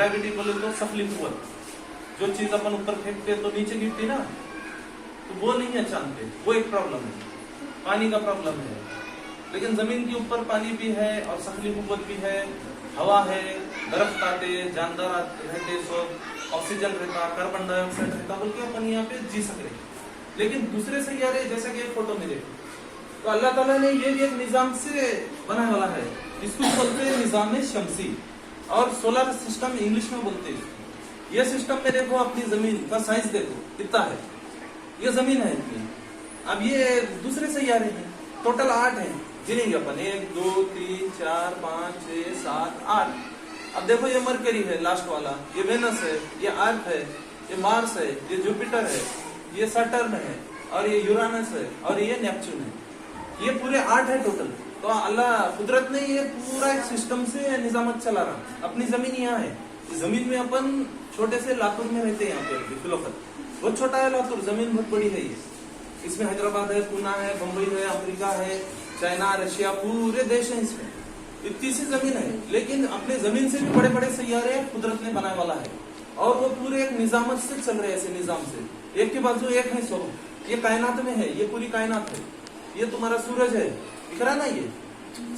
Gravity बोले तो सफली कुव्वत, जो चीज अपन ऊपर फेंकते तो नीचे गिरती ना, तो वो नहीं है चांद पे, वो एक प्रॉब्लम है, पानी का प्रॉब्लम है। लेकिन जमीन के ऊपर पानी भी है और सफली कुव्वत भी है, हवा है, दरख्त आते, जानदार रहते, सब ऑक्सीजन रहता, कार्बन डाइऑक्साइड रहता, बोल के अपन यहाँ पे जी सकते। लेकिन दूसरे सैयारे जैसा कि फोटो में देखो, तो अल्लाह ताला ने ये भी एक निजाम से बनाने वाला है, इसको बोलते हैं निजाम शमसी, और सोलर सिस्टम इंग्लिश में बोलते हैं। ये सिस्टम में देखो, अपनी जमीन का साइज देखो कितना है, ये जमीन है इतनी। अब ये दूसरे सैयारे हैं, टोटल 8 हैं, गिनेंगे अपन 1 2 3 4 5 6 7 8। अब देखो ये मरकरी है लास्ट वाला, ये वेनस है, ये अर्थ है, ये मार्स है, ये जुपिटर है, ये सैटर्न है, और ये यूरानस है, और ये नेपच्यून है। ये पूरे 8 है टोटल। तो अल्लाह कुदरत ने ये पूरा एक सिस्टम से निजामत चला रहा। अपनी जमीन यहाँ है, जमीन में अपन छोटे से लातूर में रहते हैं, यहाँ पे फिलोखत बहुत छोटा है लातूर, जमीन बहुत बड़ी है ये। इसमें हैदराबाद है, पूना है, बम्बई है, अफ्रीका है, चाइना, रशिया, पूरे देश है इसमें, इतनी सी जमीन है। लेकिन अपने जमीन से भी बड़े बड़े सैयारे कुदरत ने बनाने वाला है, और वो पूरे एक निजामत से चल रहे हैं, ऐसे निजाम से, एक के बाजू एक है सब। ये कायनात में है, ये पूरी कायनात है। ये तुम्हारा सूरज है, दिख रहा ना, ये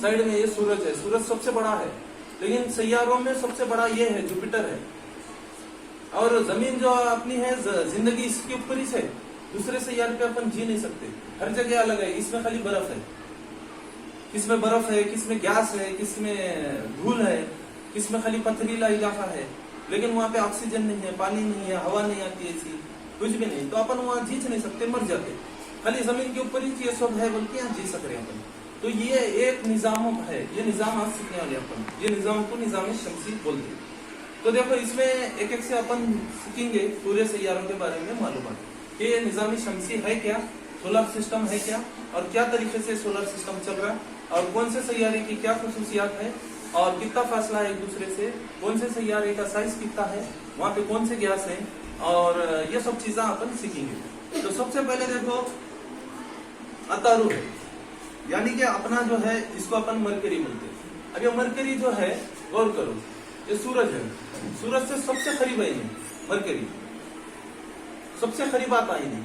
साइड में ये सूरज है, सूरज सबसे बड़ा है, लेकिन सैयारों में सबसे बड़ा ये है, जुपिटर है। और जमीन जो अपनी है, जिंदगी इसके ऊपर ही है, दूसरे सैयार पे अपन जी नहीं सकते, हर जगह अलग है। इसमें खाली बर्फ है, किसमें बर्फ है, किसमें गैस है, किसमें धूल है, किसमें खाली पथरीला इलाका है, लेकिन वहाँ पे ऑक्सीजन नहीं है, पानी नहीं है, हवा नहीं आती, ऐसी कुछ भी नहीं, तो अपन वहाँ जी नहीं सकते, मर जाते। खाली जमीन के ऊपर ही ये सब है, बोल के यहाँ जी सक रहे अपन। तो ये एक निजाम है, ये निजाम आज सीखने वाले अपन, ये निजाम को निजाम शमसी बोलते हैं। तो देखो, इसमें एक एक से अपन सीखेंगे पूरे सैयारों के बारे में मालूमात, कि ये निजामी शमसी है क्या, सोलर सिस्टम है क्या, और क्या तरीके से सोलर सिस्टम चल रहा है, और कौन से सैयारे की क्या खुसूसियात है, और कितना फासला है एक दूसरे से, कौन से सैयारे का साइज कितना है, वहाँ पे कौन से गैस है, और ये सब चीजें अपन सीखेंगे। तो सबसे पहले देखो, अतारू है, यानी कि अपना जो है, इसको अपन मरकरी बोलते हैं। अब ये मरकरी जो है, गौर करो, ये सूरज है, सूरज से सबसे करीब है ये मरकरी, सबसे करीब आता है ये,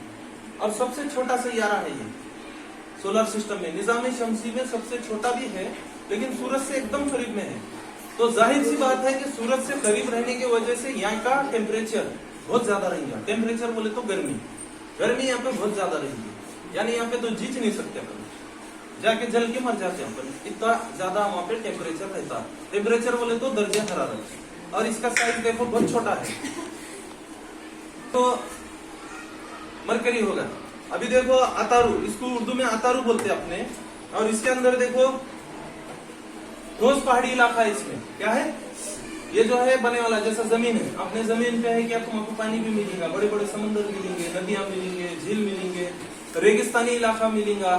और सबसे छोटा सैयारा है ये सोलर सिस्टम में। निजाम शमसी में सबसे छोटा भी है, लेकिन सूरज से एकदम करीब में है। तो जाहिर सी बात है कि सूरज से करीब रहने की वजह से यहाँ का टेम्परेचर बहुत ज्यादा रहेगा। टेम्परेचर बोले तो गर्मी यहाँ पे बहुत ज्यादा रहेगी, यानी यहाँ पे तो जीच नहीं सकते अपन, जाके जल के मर जाते हैं अपन, इतना ज्यादा वहाँ पे टेम्परेचर रहता है। टेम्परेचर बोले तो दर्जे हरारत, और इसका साइज देखो बहुत छोटा है, तो मरकरी होगा। अभी देखो अतारू, इसको उर्दू में अतारू बोलते हैं अपने, और इसके अंदर देखो ठोस पहाड़ी इलाका है। इसमें क्या है, ये जो है बने वाला जैसा जमीन है, अपने जमीन पे है क्या, तुमको पानी भी मिलेगा, बड़े बड़े समंदर मिलेंगे, नदियां मिलेंगे, झील मिलेंगे, रेगिस्तानी इलाका मिलेगा,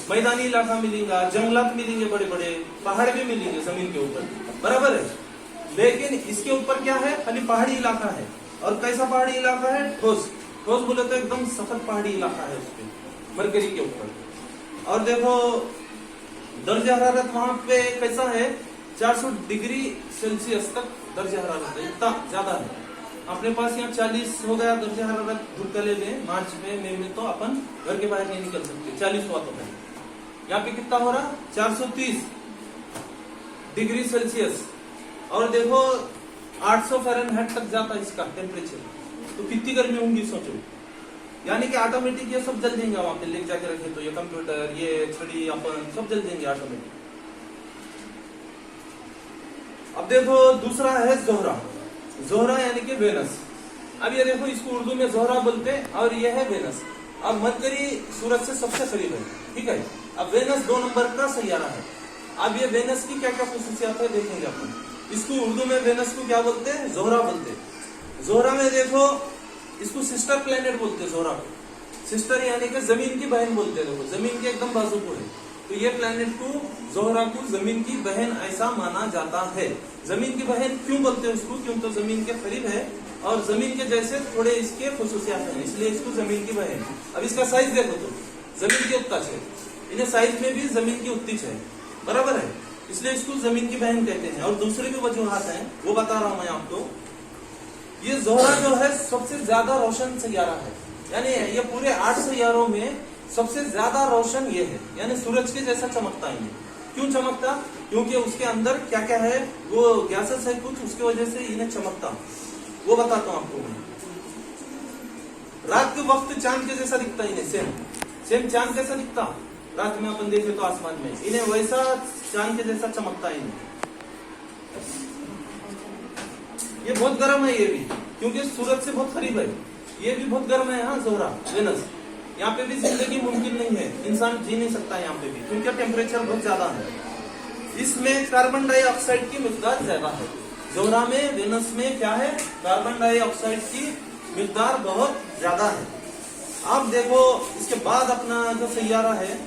मैदानी इलाका मिलेगा, जंगलात मिलेंगे, बड़े बड़े पहाड़ भी मिलेंगे जमीन के ऊपर, बराबर है। लेकिन इसके ऊपर क्या है, खाली पहाड़ी इलाका है। और कैसा पहाड़ी इलाका है, ठोस बोले तो एकदम सख्त पहाड़ी इलाका है उसपे, मरकरी के ऊपर। और देखो दर्जा हरारत वहां पे कैसा है, 400 डिग्री सेल्सियस तक दर्जा हरारत है, इतना ज्यादा है। अपने पास यहाँ 40 हो गया दर्जा हरारत धूपकले में, मार्च में, मई में, तो अपन घर के बाहर नहीं निकल सकते, 40 हुआ तो है। यहाँ पे कितना हो रहा, 430 डिग्री सेल्सियस। और देखो 800 फ़ारेनहाइट तक जाता है इसका टेम्परेचर, तो कितनी गर्मी होंगी सोचो। यानी कि ऑटोमेटिक ये सब जल देंगे, वहां पे ले जाके रखे तो ये कंप्यूटर, ये छड़ी, अपन सब जल देंगे ऑटोमेटिक। अब देखो दूसरा है जोहरा यानी कि वेनस। अब ये देखो, इसको उर्दू में जोहरा बोलते हैं, और ये है वेनस। अब मरकरी सूरज से सबसे करीब है, ठीक है। अब वेनस 2 नंबर का सैयारा है। अब ये वेनस की क्या क्या खुसूसियात है देखेंगे अपन। इसको उर्दू में वेनस को क्या बोलते हैं, जोहरा बोलते हैं। जोहरा में देखो, इसको सिस्टर प्लेनेट बोलते हैं। जोहरा को सिस्टर यानी कि जमीन की बहन बोलते हैं। देखो जमीन के एकदम बाजू को है, तो ये प्लेनेट को, जोहरा को जमीन की बहन ऐसा माना जाता है। जमीन की बहन क्यों बोलते हैं उसको, क्यों तो जमीन के करीब है और जमीन के जैसे थोड़े इसके खुसूसियात हैं, इसलिए इसको जमीन की बहन। अब इसका साइज देखो तो जमीन की उतना है, इन्हें साइज में भी जमीन की उतनी है, बराबर है, इसलिए इसको जमीन की बहन कहते हैं। और दूसरी भी वजूहात हैं, वो बता रहा हूं मैं आपको। ये ज़ोहरा जो है सबसे ज्यादा रोशन सैयारा है, यानी ये पूरे 8 सैयारों में सबसे ज्यादा रोशन ये है, यानी सूरज के जैसा चमकता है ये। क्यों चमकता? क्योंकि उसके अंदर क्या क्या है, वो गैसेस है कुछ, उसकी वजह से इन्हें चमकता। वो बताता हूं आपको मैं। रात के वक्त चांद के जैसा दिखता है इन्हें, सेम चांद कैसा दिखता रात में अपन देखे तो आसमान में, इन्हें वैसा चांद के जैसा चमकता है इन्हें। ये बहुत गर्म है ये भी, क्योंकि सूरज से बहुत करीब है। ये भी बहुत गर्म है। हाँ, ज़ोहरा, वेनस, यहाँ पे भी जिंदगी मुमकिन नहीं है, इंसान जी नहीं सकता यहाँ पे भी, क्योंकि टेम्परेचर बहुत ज्यादा है। इसमें कार्बन डाइऑक्साइड की मिकदार ज्यादा है। ज़ोहरा में, वेनस में क्या है, कार्बन डाइऑक्साइड की मिकदार बहुत ज्यादा है। अब देखो इसके बाद अपना जो सैयारा है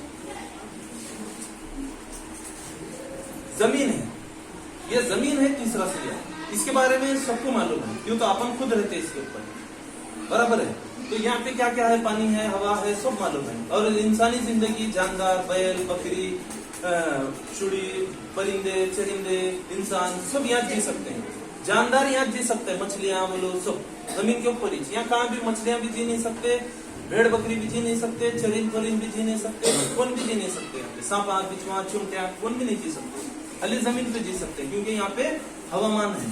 जमीन है। ये जमीन है तीसरा सैयारा। इसके बारे में सबको मालूम है, क्यों तो अपन खुद रहते हैं इसके ऊपर, बराबर है। तो यहाँ पे क्या क्या है, पानी है, हवा है, सब मालूम है। और इंसानी जिंदगी, जानदार, बैल, बकरी, चुड़ी, परिंदे, चरिंदे, इंसान सब यहाँ जी सकते हैं। जानदार यहाँ जी सकते हैं, मछलियां बोलो सब जमीन के ऊपर ही। यहाँ कहाँ भी मछलियां भी जी नहीं सकते, भेड़ बकरी भी जी नहीं सकते, चरिंद परिंद भी जी नहीं सकते, कौन भी जी नहीं सकते। सांपा, बिच्छुआ, चिमटिया कौन भी नहीं जी सकते, खाली जमीन पे जी सकते हैं, क्योंकि यहाँ पे हवामान है।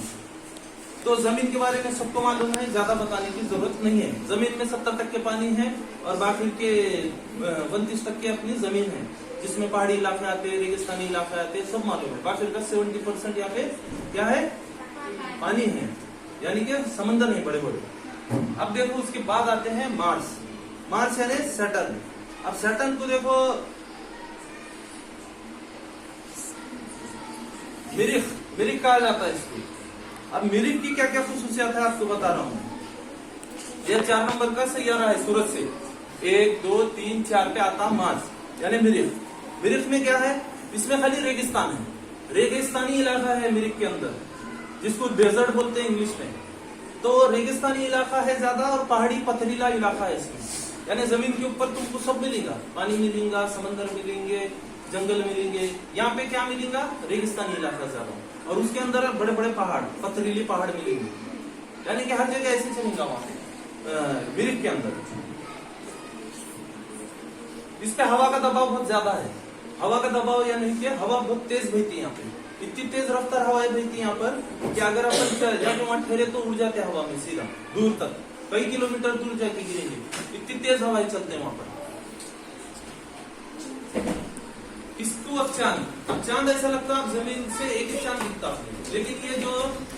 तो जमीन के बारे में सबको मालूम है, ज्यादा बताने की जरूरत नहीं है। जमीन में 70% पानी है और बाकी के 32% अपनी जमीन है, जिसमें पहाड़ी इलाके आते हैं, रेगिस्तानी इलाके आते हैं, सब मालूम है। बाकी का 70% यहाँ पे क्या है, पानी है, यानी कि समंदर है बड़े बड़े। अब देखो उसके बाद आते हैं मार्स। मार्स यानी सैटर्न। अब सैटर्न को देखो, मिरिख कहा जाता है इसको। अब मिरिख की क्या क्या खुसूसियात है आपको बता रहा हूं। यह 4 नंबर का सैयारा है सूरज से, 1 2 3 4 पे आता मार्स, यानी मिरिख। मिरिख में क्या है, इसमें खाली रेगिस्तान है, रेगिस्तानी इलाका है मिरिख के अंदर, जिसको डेजर्ट बोलते हैं इंग्लिश में। तो रेगिस्तानी इलाका है ज्यादा और पहाड़ी पथरीला इलाका है इसमें, यानी जमीन के ऊपर तुमको सब मिलेगा, पानी मिलेगा, समंदर मिलेंगे, जंगल मिलेंगे। यहाँ पे क्या मिलेगा, रेगिस्तानी इलाका ज्यादा, और उसके अंदर बड़े बड़े पहाड़, पथरीली पहाड़ मिलेंगे, यानी कि हर जगह ऐसे चलेगा वहां पे मिरिख के अंदर। इस पे हवा का दबाव बहुत ज्यादा है। हवा का दबाव यानी कि हवा बहुत तेज बहती है यहाँ पे, इतनी तेज रफ्तार हवाएं बहती है यहाँ पर कि अगर अपन जाके वहां ठहरे तो उड़ जाते हवा में सीधा दूर तक, कई किलोमीटर दूर जाके गिरेंगे, इतनी तेज हवाएं चलते हैं वहां पर। इसको अब चांद ऐसा लगता है जमीन से एक ही चांद दिखता है, लेकिन ये जो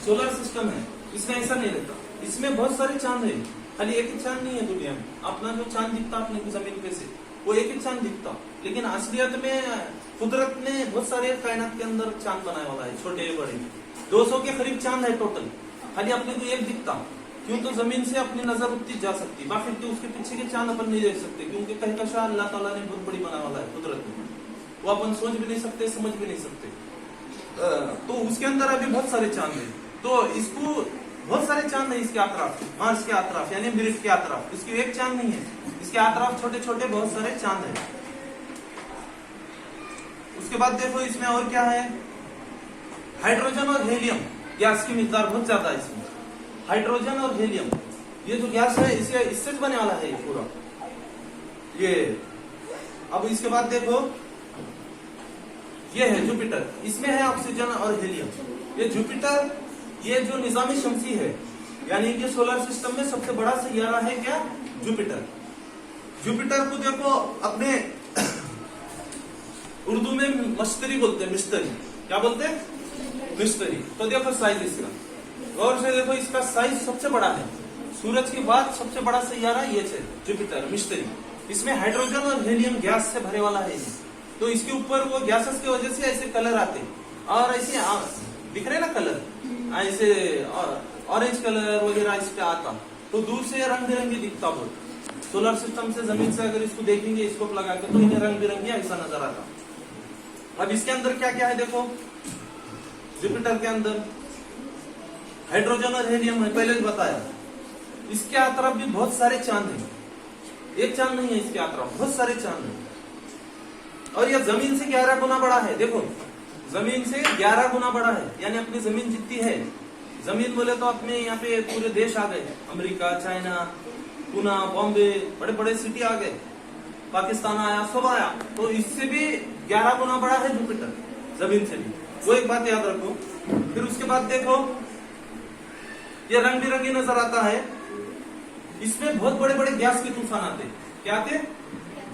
सोलर सिस्टम है इसमें ऐसा नहीं रहता, इसमें बहुत सारे चांद है, खाली एक ही चांद नहीं है दुनिया में। अपना जो चांद दिखता अपने जमीन पे से वो एक ही चांद दिखता, लेकिन असलियत में कुदरत ने बहुत सारे कायनात के अंदर चांद बनाया वाला है, छोटे बड़े 200 के करीब चांद है टोटल, खाली अपने को एक दिखता। क्यों तो जमीन से अपनी नजर उठती जा सकती, बाकी तो उसके पीछे के चांद अपन नहीं देख सकते, क्योंकि कहीं का शाह अल्लाह ताला ने बहुत बड़ी बनाया वाला है कुदरत में, वो अपन सोच भी नहीं सकते, समझ भी नहीं सकते। तो उसके अंदर अभी बहुत सारे चांद है, तो इसको बहुत सारे चांद है इसके अतराफ, मार्स के अतराफ यानी मिरिख के अतराफ। इसकी एक चांद नहीं है, इसके अतराफ छोटे छोटे बहुत सारे चांद है। उसके बाद देखो इसमें और क्या है, हाइड्रोजन और हेलियम गैस की मिकदार बहुत ज्यादा है इसमें। हाइड्रोजन और हेलियम ये जो गैस है इससे बने वाला है ये पूरा ये। अब इसके बाद देखो ये है जुपिटर, इसमें है ऑक्सीजन और हेलियम। ये जुपिटर ये जो निजामी शमसी है, यानी कि सोलर सिस्टम में सबसे बड़ा सैयारा है क्या, जुपिटर। जुपिटर को देखो अपने उर्दू में मश्तरी बोलते हैं, मिश्तरी क्या बोलते हैं, मिश्तरी। तो देखो साइज इसका, गौर से देखो इसका साइज सबसे बड़ा है, सूरज के बाद सबसे बड़ा सैयारा ये है जुपिटर, मिश्तरी। इसमें हाइड्रोजन और हेलियम गैस से भरे वाला है, तो इसके ऊपर वो गैसेस की वजह से ऐसे कलर आते और ऐसे दिख रहे ना कलर, ऐसे ऑरेंज कलर वगैरह इस पे आता, तो दूर से रंग बिरंगी दिखता बहुत। सोलर सिस्टम से जमीन से अगर इसको देखेंगे स्कोप लगा के तो इन्हें रंग बिरंगी ऐसा नजर आता। अब इसके अंदर क्या क्या है देखो, जुपिटर के अंदर हाइड्रोजन और हेलियम है, पहले बताया। इसके अतरफ भी बहुत सारे चांद हैं, एक चांद नहीं है इसके अतरफ, बहुत सारे चांद हैं। और यह जमीन से 11 गुना बड़ा है, देखो जमीन से 11 गुना बड़ा है, यानी अपनी जमीन जितनी है जमीन बोले तो अपने यहाँ पे पूरे देश आ गए, अमेरिका, चाइना, पुणे, बॉम्बे, बड़े बड़े सिटी आ गए, पाकिस्तान आया, सब आया। तो इससे भी 11 गुना बड़ा है जुपिटर जमीन से भी, वो एक बात याद रखो। फिर उसके बाद देखो ये रंग बिरंगी नजर आता है, इसमें बहुत बड़े बड़े गैस के तूफान आते। क्या आते?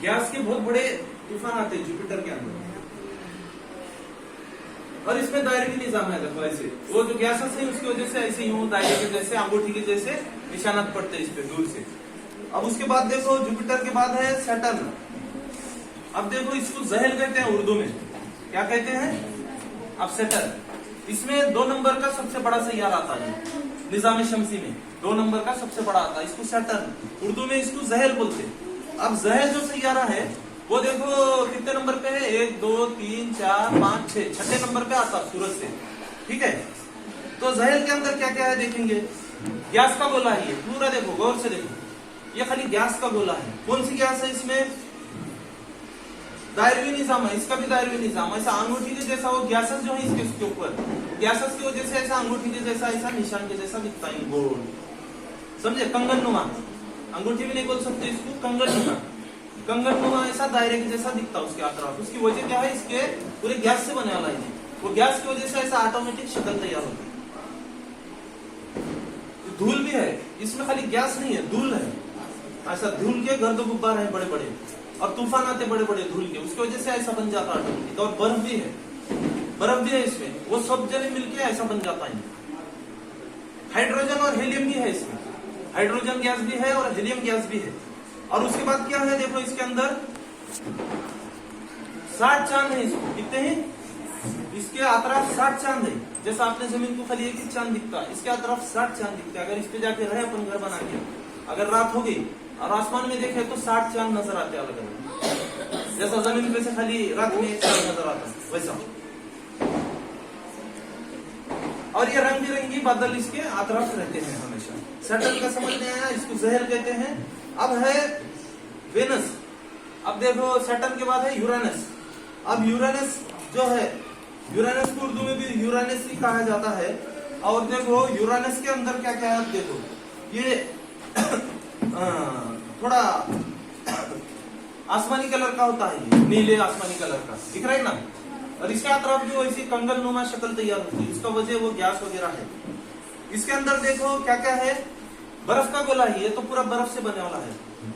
गैस के बहुत बड़े तूफान आते जुपिटर के अंदर। और इसमें दायरे की निजाम है, देखो ऐसे वो जो गैसेस है उसकी वजह से ऐसे यूं दायरे के जैसे अंगूठी के जैसे निशानात पड़ते हैं इस पे दूर से। अब उसके बाद देखो जुपिटर के बाद है सैटर्न। अब देखो इसको जहल कहते हैं उर्दू में, क्या कहते हैं? अब सैटर्न, इसमें 2 नंबर का सबसे बड़ा सैयारा आता है निजाम शमसी में, 2 नंबर का सबसे बड़ा आता है, इसको सैटर्न, उर्दू में इसको जहल बोलते हैं। अब जहल जो सैयारा है वो देखो कितने नंबर पे है? 1 2 3 4 5 6, छठे नंबर पे आता सूरज से, ठीक है। तो जहल के अंदर क्या क्या है देखेंगे। गैस का गोला है ये पूरा, देखो गौर से देखो, ये खाली गैस का गोला है। कौन सी गैस है इसमें? दायरवी निजाम है, इसका भी दायरवी निजाम। ऐसा अंगूठी के जैसा वो गैसेस जो है इसके ऊपर, गैसेस की वजह से ऐसा अंगूठी के जैसा ऐसा निशान के जैसा दिखता है गोल, समझे? कंगन नुमा, अंगूठी भी नहीं बोल सकते इसको, कंगन नुमा, कंगन नुमा ऐसा दायरे के जैसा दिखता है उसके अतराफ। उसकी वजह क्या है? इसके पूरे गैस से बने वाला है, वो गैस की वजह से ऐसा ऑटोमेटिक शक्ल तैयार होती है। धूल भी है इसमें, खाली गैस नहीं है, धूल है, ऐसा धूल के गर्द गुब्बार है बड़े बड़े, और तूफान आते बड़े बड़े धूल के, उसकी वजह से ऐसा बन जाता है ऑटोमेटिक। और बर्फ भी है, बर्फ भी है इसमें, वो सब जने मिलके ऐसा बन जाता है। हाइड्रोजन और हीलियम भी है इसमें, हाइड्रोजन गैस भी है और हीलियम गैस भी है। और उसके बाद क्या है देखो इसके अंदर 60 चांद है इसको, कितने हैं? इसके अतराफ 60 चांद है। जैसा आपने जमीन को खाली एक ही चांद दिखता है, इसके अतराफ 60 चांद दिखते हैं। अगर इस पे जाके रहे अपन घर बना के, अगर रात हो गई और आसमान में देखे तो 60 चांद नजर आते अलग अलग, जैसा जमीन पे से खाली रात में एक चांद नजर आता है वैसा। और ये रंग बिरंगी बादल इसके अतराफ रहते हैं हमेशा। सैटर्न का समझ में आया, इसको जहर कहते हैं। अब है वेनस। अब देखो सैटर्न के बाद है यूरेनस। अब यूरेनस जो है, यूरेनस को उर्दू में भी यूरेनस ही कहा जाता है। और देखो यूरेनस के अंदर क्या क्या है, देखो ये थोड़ा आसमानी कलर का होता है, ये नीले आसमानी कलर का दिख रहा है ना। और इसके अतराफ जो ऐसी कंगन नुमा शक्ल तैयार होती है, इसका वजह वो गैस वगैरह है। इसके अंदर देखो क्या क्या है, बर्फ का गोला ही है, तो पूरा बर्फ से बने वाला है।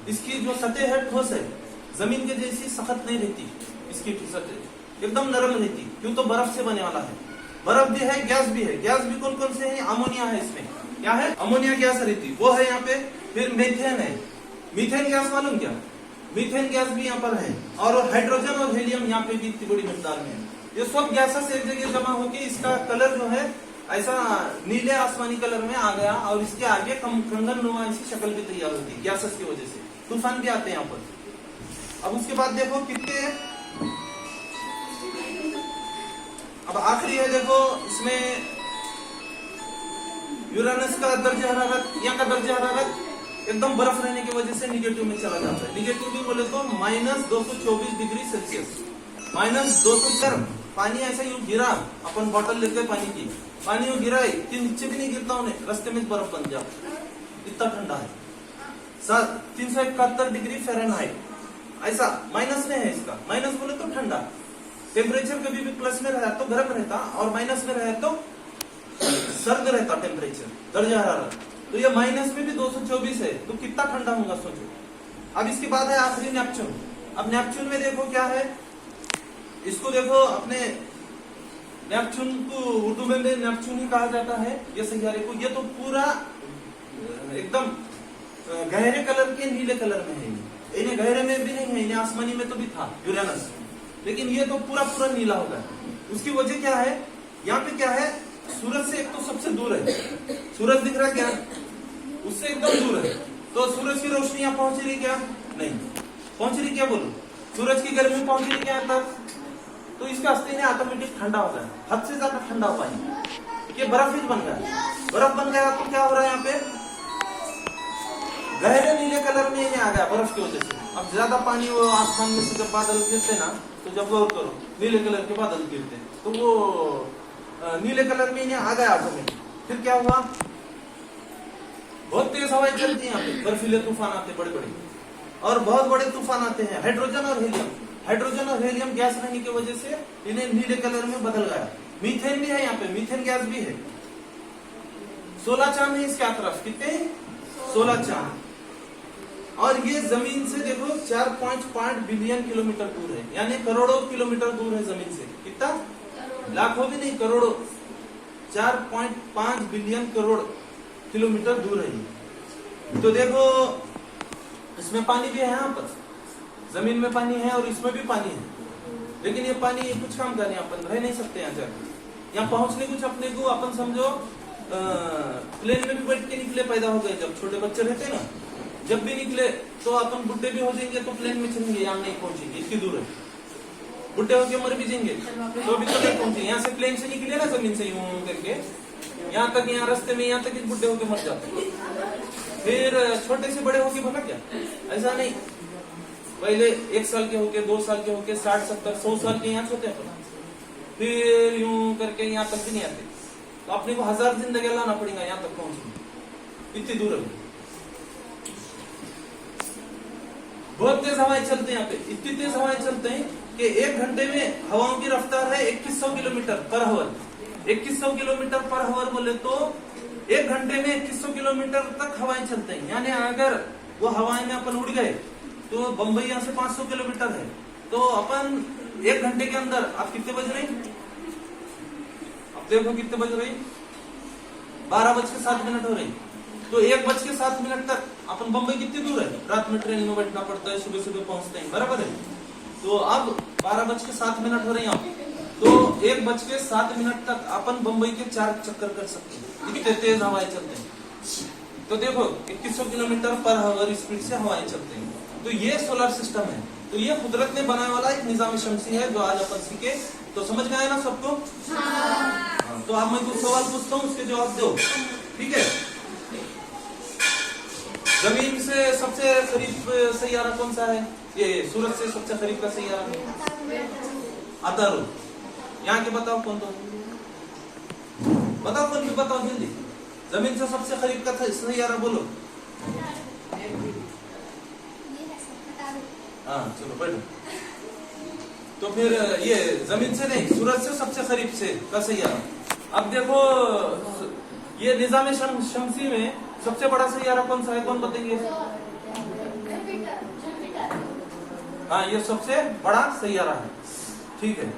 इसकी जो सतह है ठोस है, जमीन के जैसी सख्त नहीं रहती, इसकी सतह एकदम नरम रहती, क्यों? तो बर्फ से बने वाला है। बर्फ भी है, गैस भी है। गैस भी कौन कौन से है? अमोनिया है इसमें, क्या है? अमोनिया गैस रहती, वो है यहाँ पे। फिर मीथेन है, मीथेन गैस मालूम क्या? मीथेन गैस भी यहाँ पर है। और हाइड्रोजन और हीलियम यहाँ पे भी इतनी बड़ी मिकदार में है। ये सब गैसेस एक जगह जमा होकर इसका कलर जो है ऐसा नीले आसमानी कलर में आ गया, और इसके आगे कंगन नुमा ऐसी शक्ल भी तैयार होती है गैसेस की वजह से। तूफान भी आते हैं यहाँ पर। अब उसके बाद देखो कितने, अब आखिरी है देखो इसमें यूरेनस का दर्जा हरारत, यहाँ का दर्जा हरारत एकदम बर्फ रहने की वजह से निगेटिव में चला जाता है। निगेटिव भी बोले तो -224 डिग्री सेल्सियस, -204। पानी ऐसा यूं गिरा, अपन बोतल लेते पानी की, पानी यूं गिरा है कि नीचे भी नहीं गिरता उन्हें, रास्ते में बर्फ बन जाता, इतना ठंडा है। 371 डिग्री फ़ारेनहाइट, ऐसा माइनस में है इसका। माइनस बोले तो ठंडा, टेम्परेचर कभी भी प्लस में रहा तो गर्म रहता, और माइनस में रहे तो सर्द रहता टेम्परेचर, दर्जा हरारत। तो ये माइनस में भी 224 है, तो कितना ठंडा होगा सोचो। अब इसके बाद है आखिरी नेपच्यून। अब नेपच्यून में देखो क्या है, इसको देखो अपने नेपच्यून को उर्दू में नेपच्यून ही कहा जाता है ये सैयारे को। ये तो पूरा एकदम गहरे कलर के नीले कलर में है, इन्हें गहरे में भी नहीं है, इन्हें आसमानी में तो भी था यूरेनस, लेकिन ये तो पूरा पूरा नीला होगा। उसकी वजह क्या है, यहाँ पे क्या है, सूरज से एक तो सबसे दूर है, सूरज दिख रहा है क्या, उससे एकदम दूर है। तो सूरज की रोशनी यहाँ पहुंच रही क्या? नहीं पहुंच रही, क्या बोलो? सूरज की गर्मी पहुंच रही क्या तक? तो इसका अस्तित्व ऑटोमेटिक ठंडा हो गया, हद से ज्यादा ठंडा हो पाएंगे। ये बर्फ ही बन गया, बर्फ बन गया तो क्या हो रहा है यहाँ पे, गहरे नीले कलर में ये आ गया बर्फ की वजह से। अब ज्यादा पानी वो आसमान में से जब बादल गिरते ना, तो जब गौर करो नीले कलर के बादल गिरते, तो वो नीले कलर में इन्हें आ गया ऑटोमेटिक। फिर क्या हुआ, बहुत तेज हवाएं चलती हैं यहाँ पे, बर्फीले तूफान आते बड़े बड़े, और बहुत बड़े तूफान आते हैं। हाइड्रोजन और हीलियम, हाइड्रोजन और हीलियम गैस रहने की वजह से इन्हें नीले कलर में बदल गया। मीथेन भी है यहाँ पे, मीथेन गैस भी है। 16 चांद है इसके तरफ, कितने 16 चांद। और ये जमीन से देखो 4.5 बिलियन किलोमीटर दूर है, यानी करोड़ों किलोमीटर दूर है जमीन से। कितना, लाखों भी नहीं, करोड़ों, 4.5 बिलियन करोड़ किलोमीटर दूर है ये। तो देखो इसमें पानी भी है, यहाँ पर जमीन में पानी है और इसमें भी पानी है, लेकिन ये पानी कुछ काम करे, अपन रह नहीं सकते यहाँ जाकर। यहाँ पहुंचने कुछ अपने को अपन समझो प्लेन में भी बैठ के निकले पैदा हो गए, जब छोटे बच्चे रहते ना, जब भी निकले तो अपन बुढ़े भी हो जाएंगे तो प्लेन में चलेंगे, यहाँ नहीं पहुंचेंगे, इतनी दूर है। बुढ़े होके मर भी जाएंगे तो भी तो नहीं पहुंचेंगे। यहाँ से प्लेन से निकले ना जमीन से यूं करके यहाँ तक, यहाँ रास्ते में यहाँ तक बुढ़े होके मर जाते हैं। फिर छोटे से बड़े होके भला क्या, ऐसा नहीं, पहले 1 साल के होके, 2 साल के होके, 60, 70, 100 साल के यहाँ होते हैं, फिर यूं करके यहाँ तक भी नहीं आते। तो अपने को 1000 जिंदगी लाना पड़ेगा यहाँ तक पहुंचने, इतनी दूर है। बहुत तेज हवाएं चलते हैं यहाँ पे, इतनी तेज हवाएं चलते हैं कि 1 घंटे में हवाओं की रफ्तार है 2100 kilometre per hour. 2100 kilometre per hour बोले तो 1 घंटे में 2100 किलोमीटर तक हवाएं चलते हैं। यानी अगर वो हवाएं में अपन उड़ गए तो बंबई यहाँ से 500 किलोमीटर है, तो अपन 1 घंटे के अंदर, आप कितने बज रहे, अब देखो कितने बज रहे, 12:07 हो रही, तो 1:07 तक अपन बंबई कितनी दूर है, रात में ट्रेन में बैठना पड़ता है, सुबह सुबह पहुंचते हैं, बराबर है। तो अब 12:07 हो रही है, तो 1:07 तक अपन बंबई के 4 चक्कर कर सकते हैं, इतने तेज हवाएं चलते हैं। तो देखो 2100 किलोमीटर पर आवर स्पीड से हवाएं चलते हैं। तो ये सोलर सिस्टम है, तो ये कुदरत ने बनाने वाला एक निजाम शमसी है जो आज अपन सीखे। तो समझ में आया ना सबको? हाँ। तो अब मैं कुछ सवाल पूछता हूँ, उसके जवाब दो, ठीक है। जमीन से सबसे करीब सैयारा कौन सा है? ये सूरज से सबसे करीब का सैयारा अतारू। यहाँ के बताओ कौन, तो बताओ कौन भी बताओ जल्दी। जमीन से सबसे करीब का सैयारा बोलो। हाँ चलो बैठो। तो फिर ये जमीन से नहीं, सूरज से सबसे करीब से का सैयारा। अब देखो ये निजाम शमसी में सबसे बड़ा सैयारा कौन सा है, कौन बताएंगे? हाँ ये सबसे बड़ा सैयारा है, ठीक है।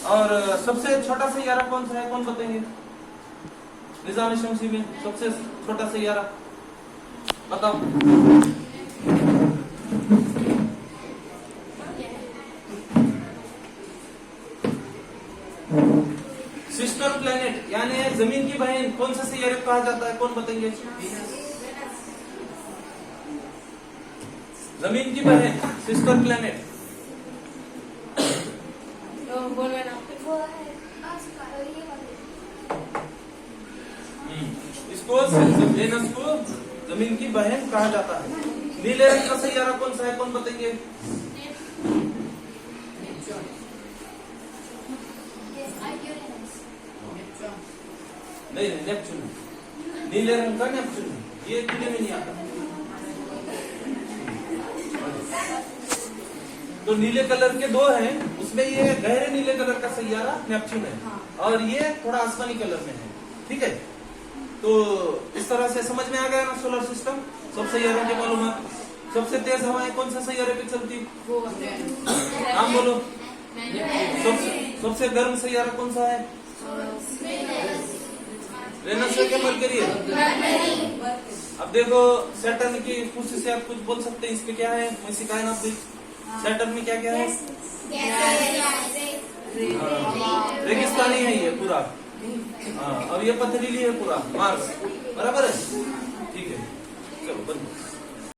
और सबसे छोटा सैयारा कौन सा है, कौन बताएंगे? निजाम शमसी में सबसे छोटा सैयारा बताओ। सिस्टर प्लेनेट यानी जमीन की बहन कौन सा सैयारा कहा जाता है, कौन बताएंगे? जमीन की बहन सिस्टर प्लेनेट। इसको वेनस को जमीन की बहन कहा जाता है। नीले रंग का सैयारा कौन सा है, कौन बताएंगे? नहीं नेपच्यून, नीले रंग का नेपच्यून, ये किले में नहीं आता। तो नीले कलर के 2 हैं, उसमें ये गहरे नीले कलर का सैयारा नेपच्यून है, और ये थोड़ा आसमानी कलर में है, ठीक है। तो इस तरह से समझ में आ गया ना सोलर सिस्टम, सब सैयारों के मालूमात। सबसे तेज हवाएं कौन सा सैयारे पे चलती, नाम बोलो। सबसे गर्म सैयारा कौन सा है? वेनस है क्या मरकरी है? अब देखो सैटर्न की खुशी से आप कुछ बोल सकते हैं, इसके क्या है, मैं सिखाया ना प्लीज। सैटर्न में क्या क्या है? रेगिस्तानी है ये पूरा, हाँ, और ये पथरीली है पूरा, मार्स, बराबर है, ठीक है। चलो बंद।